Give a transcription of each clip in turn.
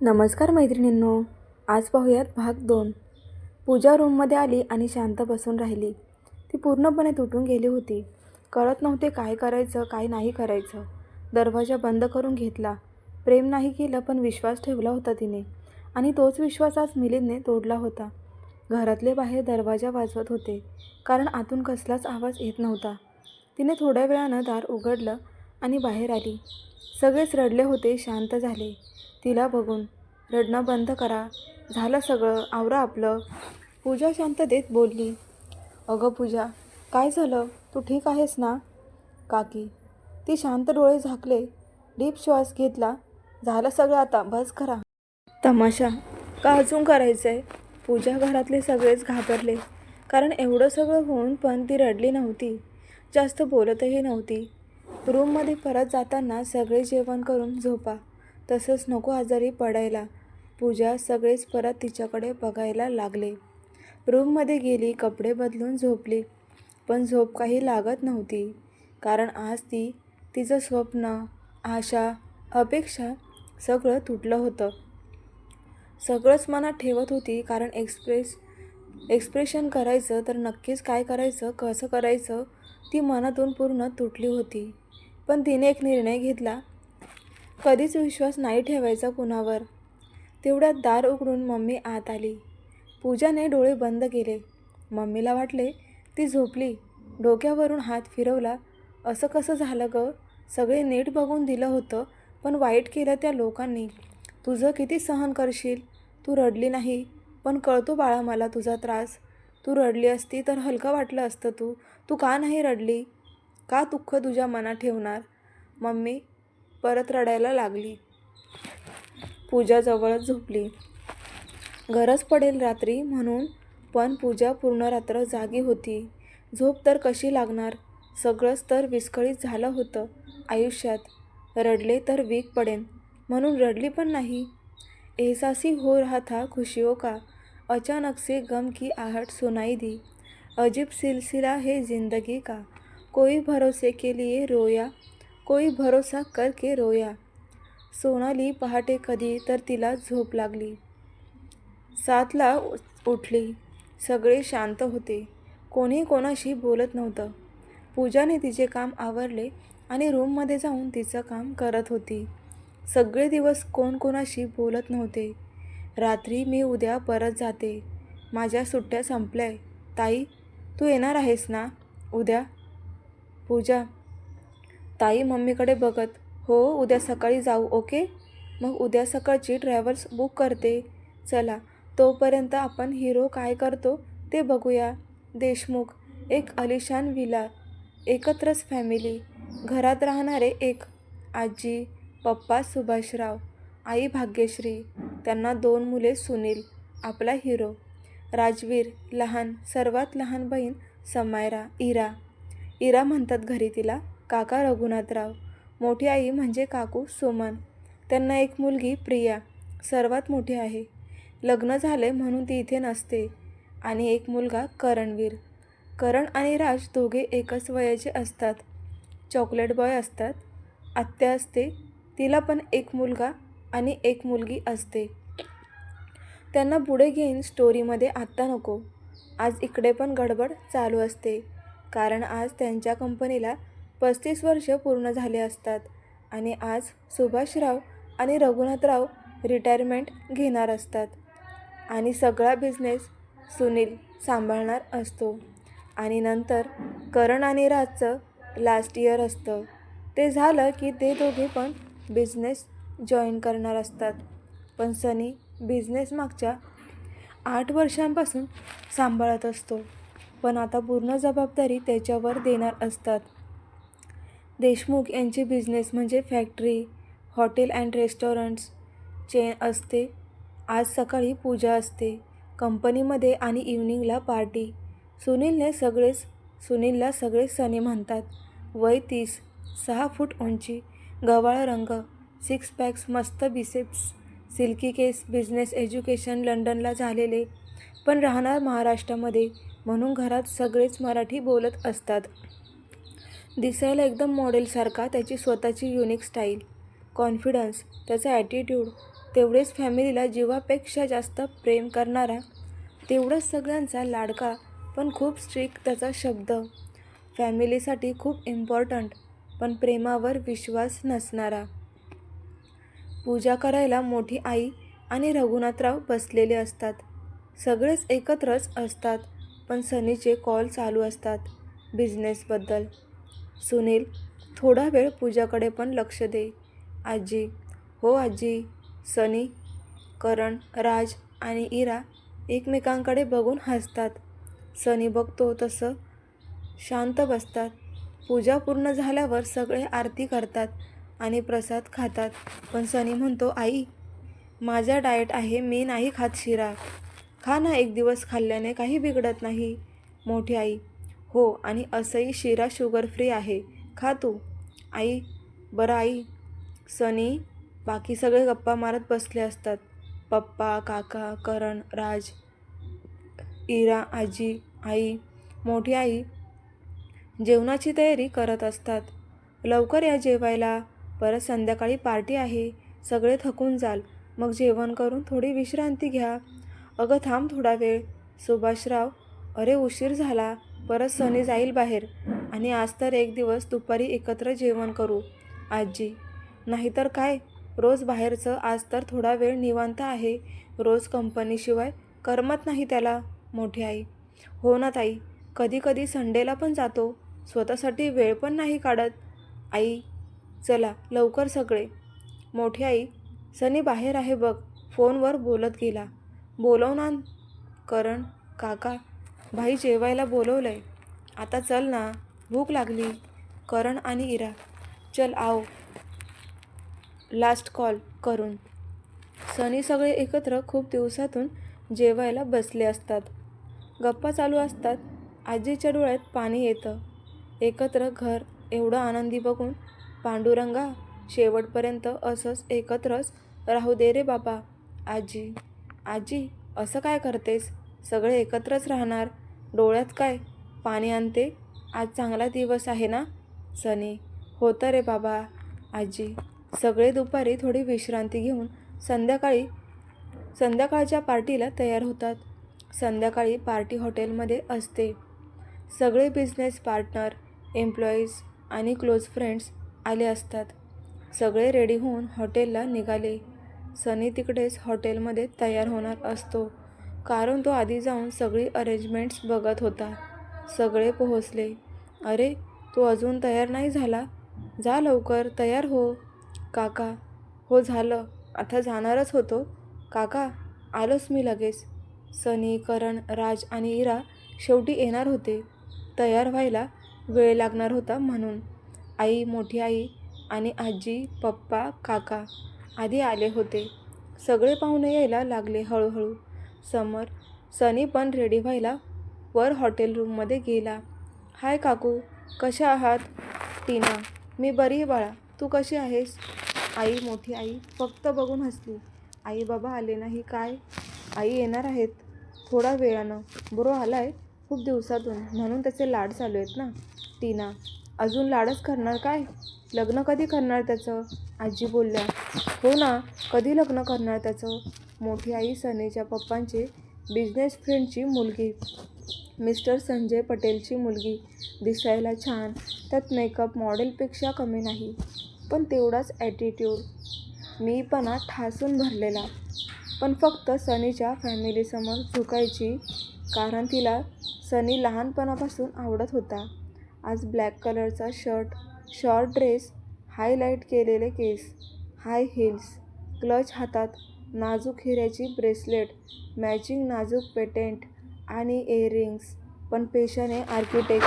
नमस्कार मैत्रिणींनो. आज पाहूयात भाग 2. पूजा रूममध्ये आली आणि शांत बसून राहिली. ती पूर्णपणे तुटून गेली होती. कळत नव्हते काय करायचं काय नाही करायचं. दरवाजा बंद करून घेतला. प्रेम नाही केलं पण विश्वास ठेवला होता तिने, आणि तोच विश्वास आज मिलिंदने तोडला होता. घरातले बाहेर दरवाजा वाजवत होते, कारण आतून कसलाच आवाज येत नव्हता. तिने थोड्या वेळानं दार उघडलं आणि बाहेर आली. सगळेच रडले होते. शांत झाले तिला बघून. रडणं बंद करा, झालं सगळं, आवरा आपलं. पूजा शांततेत बोलली. अगं पूजा, काय झालं? तू ठीक आहेस ना? काकी. ती शांत डोळे झाकले, डीप श्वास घेतला. झालं सगळं, आता बस करा. तमाशा का अजून करायचंय? पूजा घरातले सगळेच घाबरले, कारण एवढं सगळं होऊन पण ती रडली नव्हती, जास्त बोलतही नव्हती. रूममध्ये परत जाताना सगळे जेवण करून झोपा, तसंच नको आजारी पडायला. पूजा सगळेच परत तिच्याकडे बघायला लागले. रूममध्ये गेली, कपडे बदलून झोपली, पण झोप काही लागत नव्हती, कारण आज तिचं स्वप्न, आशा, अपेक्षा सगळं तुटलं होतं. सगळंच मनात ठेवत होती, कारण एक्सप्रेशन करायचं तर नक्कीच काय करायचं, कसं करायचं, ती मनातून पूर्ण तुटली होती. पण तिने एक निर्णय घेतला, कधीच विश्वास नाही ठेवायचा कुणावर. तेवढ्यात दार उघडून मम्मी आत आली. पूजाने डोळे बंद केले. मम्मीला वाटले ती झोपली. डोक्यावरून हात फिरवला. असं कसं झालं गं? सगळे नीट बघून दिलं होतं, पण वाईट केलं त्या लोकांनी. तुझं किती सहन करशील? तू रडली नाही, पण कळतो बाळा मला तुझा त्रास. तू रडली असती तर हलकं वाटलं असतं. तू का नाही रडली? का दुःख तुझ्या मनात ठेवणार? मम्मी परत रडायला लागली. पूजा जवळच झोपली. गरज पडेल रात्री म्हणून, पण पूजा पूर्ण रात्र जागी होती. झोप तर कशी लागणार? सगळंच तर विस्कळीत झालं होतं आयुष्यात. रडले तर वीक पडेन म्हणून रडली पण नाही. एहसासी हो रहा था खुशियों का, अचानक से गम की आहट सुनाई दी. अजीब सिलसिला है जिंदगी का, कोई भरोसे के लिए रोया, कोई भरोसा करके रोया. सोनाली पहाटे कधी तर तिला झोप लागली. 7ला उठली. सगळे शांत होते. कोणी कोणाशी बोलत नव्हतं. पूजाने तिचे काम आवरले आणि रूममध्ये जाऊन तिचं काम करत होती. सगळे दिवस कोण कोणाशी बोलत नव्हते. रात्री मी उद्या परत जाते. माझ्या सुट्ट्या संपल्याय. ताई, तू येणार आहेस ना उद्या? पूजा. ताई मम्मीकडे बघत. हो, उद्या सकाळी जाऊ. ओके, मग उद्या सकाळची ट्रॅव्हल्स बुक करते. चला, तोपर्यंत आपण हिरो काय करतो ते बघूया. देशमुख. एक आलिशान विला, एकत्रच फॅमिली. घरात राहणारे एक आजी, पप्पा सुभाषराव, आई भाग्यश्री, त्यांना 2 मुले. सुनील आपला हिरो. राजवीर लहान, सर्वात लहान बहीण समायरा. इरा म्हणतात घरी तिला. काका रघुनाथराव. मोठी आई म्हणजे काकू सुमन. त्यांना एक मुलगी प्रिया, सर्वात मोठी आहे. लग्न झाले म्हणून ती इथे नसते. आणि एक मुलगा करणवीर. करण आणि राज दोघे एकच वयाचे असतात. चॉकलेट बॉय असतात. आत्या असते, तिला पण एक मुलगा आणि एक मुलगी असते. त्यांना पुढे घेईन स्टोरीमध्ये, आत्ता नको. आज इकडे पण गडबड चालू असते, कारण आज त्यांच्या कंपनीला 35 वर्ष पूर्ण झाले असतात. आणि आज सुभाषराव आणि रघुनाथराव रिटायरमेंट घेणार असतात. आणि सगळा बिझनेस सुनील सांभाळणार असतो. आणि नंतर करण आणि राजचं लास्ट इयर असतं. ते झालं की ते दोघे पण बिझनेस जॉईन करणार असतात. पण सनी बिझनेस मागच्या 8 वर्षांपासून सांभाळत असतो, पण आता पूर्ण जबाबदारी त्याच्यावर देणार असतात. देशमुख यांची बिझनेस म्हणजे factory, hotel and restaurants chain असते. आज सकाळी पूजा असते कंपनीमध्ये आणि इव्हनिंगला पार्टी. सुनीलला सगळे सनी म्हणतात. वय 30, 6 फूट उंची, गव्हाळ रंग, 6 पॅक्स, मस्त बिसेप्स, सिल्की केस. बिझनेस एज्युकेशन लंडनला झालेले, पण राहणार महाराष्ट्रामध्ये, म्हणून घरात सगळेच मराठी बोलत असतात. दिसायला एकदम मॉडेलसारखा. त्याची स्वतःची युनिक स्टाईल, कॉन्फिडन्स, त्याचा ॲटिट्यूड, तेवढेच फॅमिलीला जीवापेक्षा जास्त प्रेम करणारा, तेवढंच सगळ्यांचा लाडका पण खूप स्ट्रिक्ट त्याचा शब्द. फॅमिलीसाठी खूप इम्पॉर्टंट पण प्रेमावर विश्वास नसणारा. पूजा करायला मोठी आई आणि रघुनाथराव बसलेले असतात. सगळेच एकत्रच असतात पण सनीचे कॉल चालू असतात बिझनेसबद्दल. सुनील, थोडा वेळ पूजाकडे पण लक्ष दे. आजी. हो आजी. सनी, करण, राज आणि इरा एकमेकांकडे बघून हसतात. सनी बघतो तसं शांत बसतात. पूजा पूर्ण झाल्यावर सगळे आरती करतात आणि प्रसाद खातात. पण सनी म्हणतो, आई, माझा डाएट आहे, मी नाही खात शिरा. खा ना, एक दिवस खाल्ल्याने काही बिघडत नाही. मोठी आई. हो, आणि असंही शिरा शुगर फ्री आहे, खा तू. आई. बरं आई. सनी. बाकी सगळे गप्पा मारत बसले असतात. पप्पा, काका, करण, राज, इरा, आजी, आई, मोठी आई जेवणाची तयारी करत असतात. लवकर या जेवायला, परत संध्याकाळी पार्टी आहे. सगळे थकून जाल, मग जेवण करून थोडी विश्रांती घ्या. अगं थांब थोडा वेळ. सुभाषराव. अरे उशीर झाला, परत सनी जाईल बाहेर. आणि आज तर एक दिवस दुपारी एकत्र जेवण करू. आजी. नाहीतर काय, रोज बाहेरचं, आज तर थोडा वेळ निवांत आहे. रोज कंपनीशिवाय करमत नाही त्याला. मोठी आई. हो ना ताई, कधी कधी संडेला पण जातो. स्वतःसाठी वेळ पण नाही काढत. आई. चला लवकर सगळे. मोठी आई. सनी बाहेर आहे बघ, फोनवर बोलत गेला. बोलव ना. करण. काका, भाई जेवायला बोलवलंय. आता चल ना, भूक लागली. करण आणि इरा. चल आव. लास्ट कॉल करून. सनी सगळे एकत्र खूप दिवसातून जेवायला बसले असतात. गप्पा चालू असतात. आजीच्या डोळ्यात पाणी येतं. एकत्र घर एवढं आनंदी बघून, पांडुरंगा, शेवटपर्यंत असंच एकत्रच राहू दे रे बाबा. आजी. आजी, असं काय करतेस? सगळे एकत्रच राहणार. डोळ्यात काय पाणी आणते? आज चांगला दिवस आहे ना. सनी. होतं रे बाबा. आजी. सगळे दुपारी थोडी विश्रांती घेऊन संध्याकाळच्या पार्टीला तयार होतात. संध्याकाळी पार्टी हॉटेलमध्ये असते. सगळे बिझनेस पार्टनर, एम्प्लॉईज आणि क्लोज फ्रेंड्स आले असतात. सगळे रेडी होऊन हॉटेलला निघाले. सनी तिकडेच हॉटेलमध्ये तयार होणार असतो, कारण तो आधी जाऊन सगळी अरेंजमेंट्स बघत होता. सगळे पोहोचले. अरे, तू अजून तयार नाही झाला? जा लवकर, तयार हो. काका. हो झालं, आता जाणारच होतो. काका, आलोच मी लगेच. सनी, करण, राज आणि इरा शेवटी येणार होते. तयार व्हायला वेळ लागणार होता म्हणून. आई, मोठी आई आणि आजी, पप्पा, काका आधी आले होते. सगळे पाहुणे यायला लागले हळूहळू. सनी पण रेडी व्हायला वर हॉटेल रूममध्ये गेला. हाय काकू, कशा आहात? टीना. मी बरी बाळा, तू कशी आहेस? आई, मोठी आई फक्त बघून हसली. आई बाबा आले नाही काय? आई येणार आहेत थोडा वेळानं. ब्रो आलाय खूप दिवसातून, म्हणून त्याचे लाड चालू आहेत ना. टीना. अजून लाडच करणार काय? लग्न कधी करणार त्याचं? आजी बोलल्या. हो ना, कधी लग्न करणार त्याचं? मोठी आई. सनीच्या पप्पांचे बिझनेस फ्रेंडची मुलगी, मिस्टर संजय पटेलची मुलगी. दिसायला छान, त्यात मेकअप मॉडेलपेक्षा कमी नाही, पण तेवढाच ॲटिट्यूड, मीपणा ठासून भरलेला. पण फक्त सनीच्या फॅमिलीसमोर झुकायची, कारण तिला सनी लहानपणापासून आवडत होता. आज ब्लॅक कलरचा शर्ट, शॉर्ट ड्रेस, हायलाईट केलेले केस, हाय हिल्स, क्लच हातात, नाजूक हिऱ्याची ब्रेसलेट, मॅचिंग नाजूक पेटेंट आणि इयरिंग्स. पण पेशाने आर्किटेक्ट,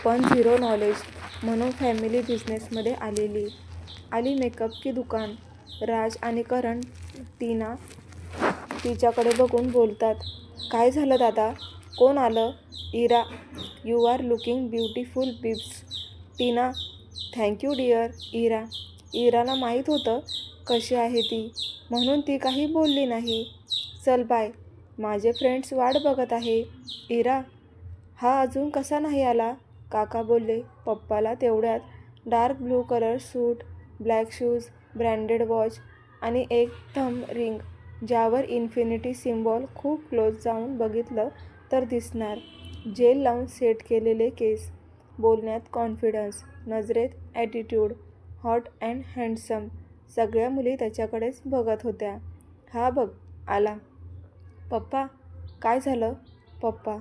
पण झिरो नॉलेज, म्हणून फॅमिली बिझनेसमध्ये आली मेकअप की दुकान. राज आणि करण, टीना तिच्याकडे बघून बोलतात. काय झालं दादा? कोण आलं? Ira. You are looking beautiful बिब्स. टीना. Thank you dear. इराला माहीत होतं कशी आहे ती, म्हणून ती काही बोलली नाही. चल बाय, माझे फ्रेंड्स वाट बघत आहे. इरा. हा अजून कसा नाही आला? काका बोलले. पप्पाला तेवढ्यात डार्क ब्लू कलर सूट, ब्लॅक शूज, ब्रँडेड वॉच आणि एक थंब रिंग ज्यावर इन्फिनिटी सिम्बॉल खूप क्लोज जाऊन बघितलं तर दिसणार. जेल लावून सेट केलेले केस, बोलण्यात कॉन्फिडन्स, नजरेत ॲटिट्यूड, हॉट अँड हँडसम. सगळ्या मुली त्याच्याकडेच बघत होत्या. हा बघ आला. पप्पा काय झालं? पप्पा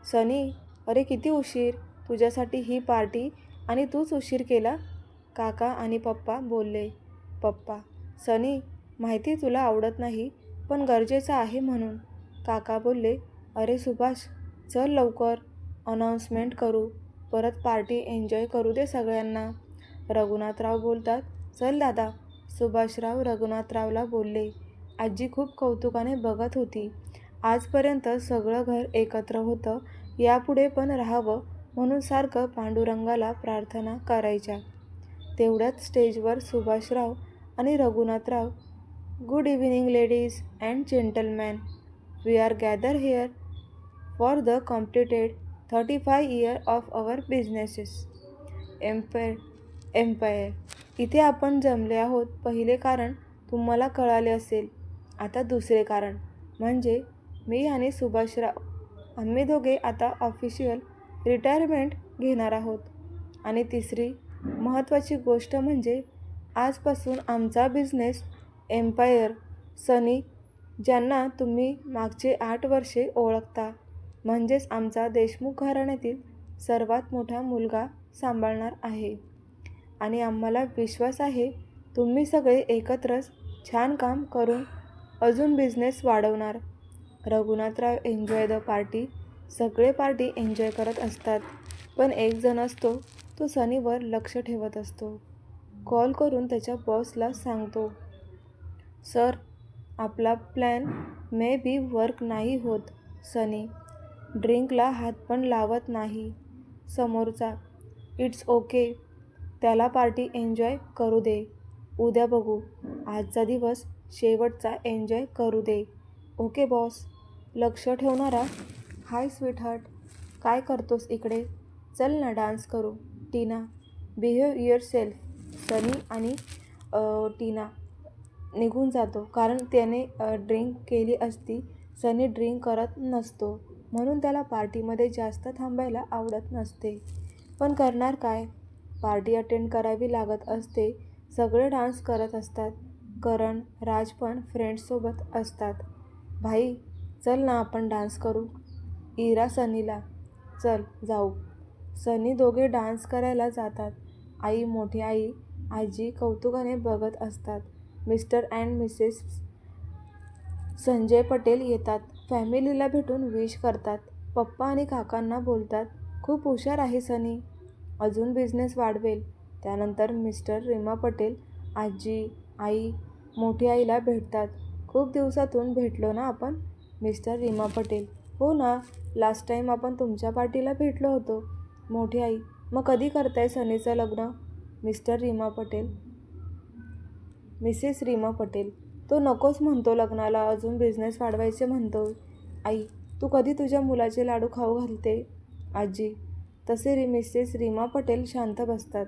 सनी, अरे किती उशीर. तुझ्यासाठी ही पार्टी आणि तूच उशीर केला. काका आणि पप्पा बोलले. पप्पा सनी, माहिती तुला आवडत नाही पण गरजेचं आहे म्हणून. काका बोलले, अरे सुभाष चल लवकर, अनाउन्समेंट करू, परत पार्टी एन्जॉय करू दे सगळ्यांना. रघुनाथराव बोलतात, चल दादा. सुभाषराव रघुनाथरावला बोलले. आजी खूप कौतुकाने बघत होती. आजपर्यंत सगळं घर एकत्र होतं, यापुढे पण राहावं म्हणून सारखं पांडुरंगाला प्रार्थना करायच्या. तेवढ्यात स्टेजवर सुभाषराव आणि Raghunathrao, good evening ladies and gentleman. We are gather here for the completed 35 year of our businesses empire. इथे आपण जमले आहोत. पहिले कारण तुम्हाला कळाले असेल. आता दुसरे कारण म्हणजे मी आणि सुभाषराव, आम्ही दोघे आता ऑफिशियल रिटायरमेंट घेणार आहोत. आणि तिसरी महत्त्वाची गोष्ट म्हणजे आजपासून आमचा बिझनेस एम्पायर सनी, ज्यांना तुम्ही मागचे 8 वर्षे ओळखता, म्हणजेच आमचा देशमुख घराण्यातील सर्वात मोठा मुलगा सांभाळणार आहे. आणि आम्हाला विश्वास आहे तुम्ही सगळे एकत्रच छान काम करून अजून बिझनेस वाढवणार. Raghunathrao enjoy the party. सगळे पार्टी एन्जॉय करत असतात, पण एक जण असतो तो सनीवर लक्ष ठेवत असतो. कॉल करून त्याच्या बॉसला सांगतो, सर आपला प्लॅन मे बी वर्क नाही होत. सनी ड्रिंकला हात पण लावत नाही. समोरचा, इट्स ओके, त्याला पार्टी एन्जॉय करू दे. उद्या बघू. आजचा दिवस शेवटचा एन्जॉय करू दे. Okay boss. लक्ष ठेवणारा, हाय स्वीटहार्ट, काय करतोस इकडे? चल ना डान्स करू. टीना, बिहेव युअरसेल्फ. सनी आणि टीना निघून जातो, कारण त्याने ड्रिंक केली असती. सनी ड्रिंक करत नसतो म्हणून त्याला पार्टीमध्ये जास्त थांबायला आवडत नसते. पण करणार काय, पार्टी अटेंड करावी लागत असते. सगळे डान्स करत असतात. करण, राज पण फ्रेंड्ससोबत असतात. भाई चल ना आपण डान्स करू. इरा सनीला, चल जाऊ. सनी दोघे डान्स करायला जातात. आई, मोठी आई, आजी कौतुकाने बघत असतात. Mister and Mrs Sanjay Patel येतात. फॅमिलीला भेटून विश करतात. पप्पा आणि काकांना बोलतात, खूप हुशार आहे सनी, अजून बिझनेस वाढवेल. त्यानंतर मिस्टर रीमा पटेल, आजी, आई, मोठी आईला भेटतात. खूप दिवसातून भेटलो ना आपण. मिस्टर रीमा पटेल, हो ना, लास्ट टाईम आपण तुमच्या पार्टीला भेटलो होतो. मोठी आई, मग कधी करताय सनीचं लग्न? मिस्टर रीमा पटेल, मिसेस रीमा पटेल, तो नकोच म्हणतो लग्नाला, अजून बिझनेस वाढवायचे म्हणतो. आई, तू कधी तुझ्या मुलाचे लाडू खाऊ घालते? आजी, तसे मिसेस रीमा पटेल शांत बसतात,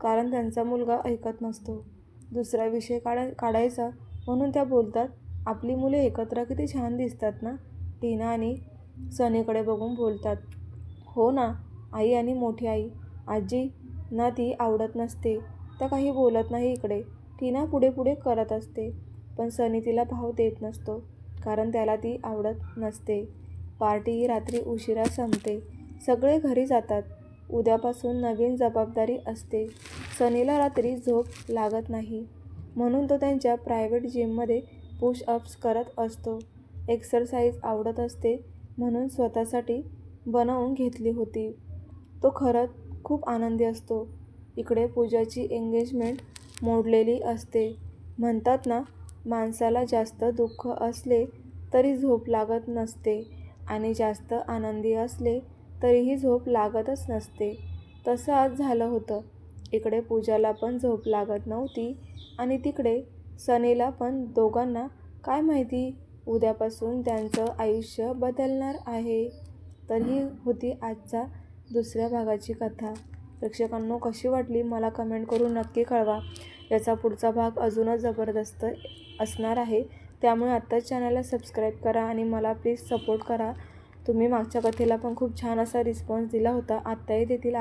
कारण त्यांचा मुलगा ऐकत नसतो. दुसरा विषय काढायचा म्हणून त्या बोलतात, आपली मुले एकत्र किती छान दिसतात ना. टीना आणि सनीकडे बघून बोलतात, हो ना. आई आणि मोठी आई, आजी ना ती आवडत नसते, त्या काही बोलत नाही इकडे. टीना पुढे पुढे करत असते, पण सनी तिला भाव देत नसतो, कारण त्याला ती आवडत नसते. पार्टी रात्री उशिरा संपते. सगळे घरी जातात. उद्यापासून नवीन जबाबदारी असते. सनीला रात्री झोप लागत नाही, म्हणून तो त्यांच्या प्रायव्हेट जिममध्ये पुश अप्स करत असतो. एक्सरसाइज आवडत असते म्हणून स्वतःसाठी बनवून घेतली होती. तो खरंच खूप आनंदी असतो. इकडे पूजाची एंगेजमेंट मोडलेली असते. म्हणतात ना, माणसाला जास्त दुःख असले तरी झोप लागत नसते आणि जास्त आनंदी असले तरीही झोप लागतच नसते. तसं आज झालं होतं. इकडे पूजाला पण झोप लागत नव्हती आणि तिकडे सनीला पण. दोघांना काय माहिती उद्यापासून त्यांचं आयुष्य बदलणार आहे. तर ही होती आजच्या दुसऱ्या भागाची कथा. प्रेक्षकांनो, कशी वाटली मला कमेंट करून नक्की कळवा. याचा पुढचा भाग अजूनच जबरदस्त असणार आहे. त्यामुळे आत्ताच चॅनलला सबस्क्राईब करा आणि मला प्लीज सपोर्ट करा. तुम्ही मागच्या कथेला पण खूप छान असा रिस्पॉन्स दिला होता. आत्ताही देतील